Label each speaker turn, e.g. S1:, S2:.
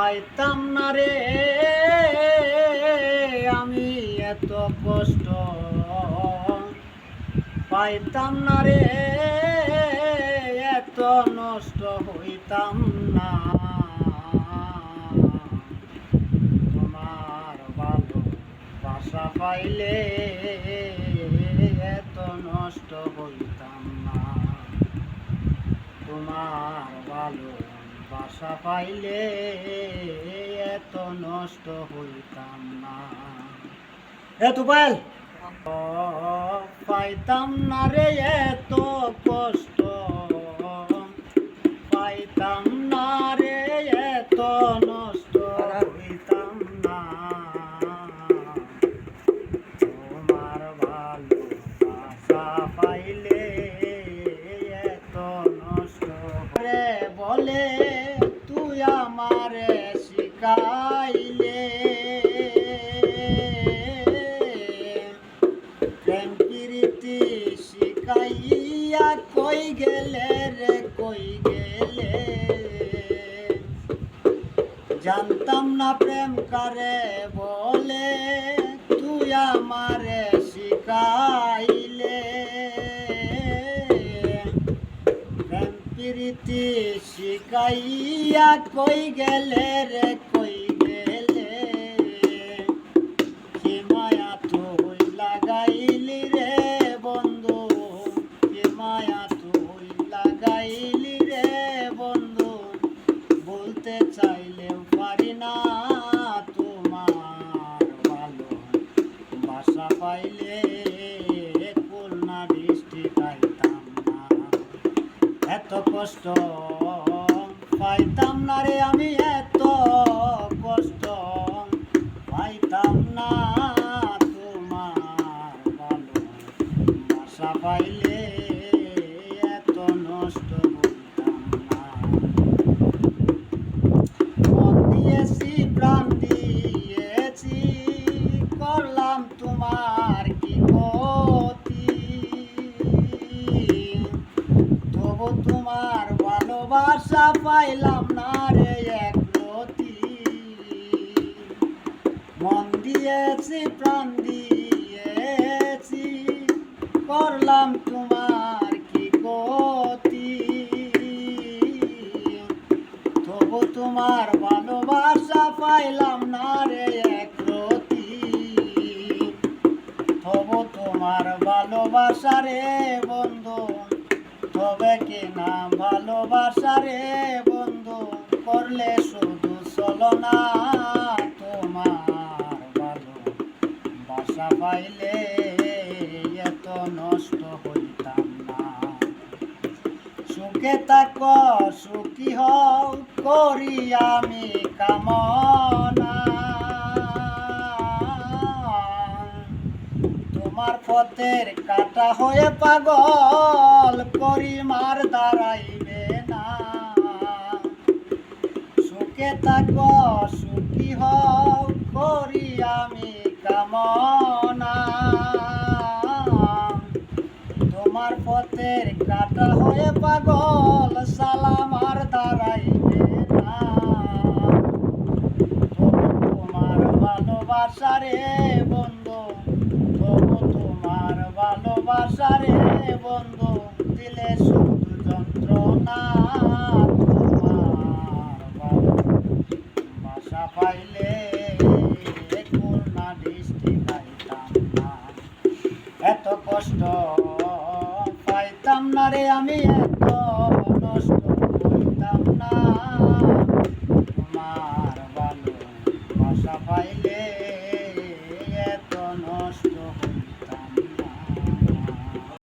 S1: পাইতাম না রে আমি এত কষ্ট, পাইতাম না রে এত নষ্ট হইতাম না। তোমার ভালোবাসা পাইলে এত নষ্ট হইতাম না। তোমার ভালোবাসা পাইলে এত নষ্ট হইতাম না। তুফাইল পাইতাম না রে এত কষ্ট, পাইতাম না রে এত নষ্ট হইতাম না। তোমার ভালোবাসা পাইলে এত নষ্ট রে বলে তুই আমারে শিখাইলে, প্রেম প্রীতি শিখাইয়া কই গেলে রে কই গেলে। জানতাম না প্রেম কারে বলে তুই আমারে শিখাইলে, প্রেম প্রীতি শিখাইয়া কই গেলে রে কই গেলে। কি মায়া তুই লাগাইলি রে বন্ধু, কি মায়া তুই লাগাইলি রে বন্ধু, বলতে চাইলেও পারি না। তোমার ভালোবাসা পাইলে খুলনা ডিস্ট্রিক্ট আইতাম না। এত কষ্ট পাইতাম না রে আমি এত কষ্ট পাইতাম না। তোমার ভালোবাসা পাইলে এত নষ্ট হইতাম না। মন দিয়েছি প্রাণ দিয়েছি, করলাম তোমার কি ক্ষতি, তবু তোমার ভালোবাসা পাইলাম না রে এক রতি। মন দিয়েছি প্রাণ দিয়েছি, করলাম তোমার কি ক্ষতি, তবু তোমার ভালোবাসা পাইলাম না রে এক রতি। তবু তোমার ভালোবাসা রে বন্ধু, তবে কি না ভালোবাসা রে বন্ধু, করলে শুধু চলো না। তোমার ভালোবাসা পাইলে এত নষ্ট হইতাম না। সুখে থাক সুখী হও করি আমি কামনা, তোমার পথের কাটা হয়ে পাগল পরিমার দাঁড়াইবে না। সুখে থাক সুখী হও করি আমি কামনা, তোমার পথের কাটা হয়ে পাগল সালামার দাঁড়াইবে না। তবু তোমার ভালোবাসা রে বন্ধু, তবু তোমার ভালোবাসা রে বন্ধু, দিলে শুধু যন্ত্রণা। তোমার ভালোবাসা পাইলে খুলনা ডিস্ট্রিক্ট আইতাম না। এত কষ্ট পাইতাম না রে আমি এত নষ্ট হইতাম না। তোমার ভালোবাসা পাইলে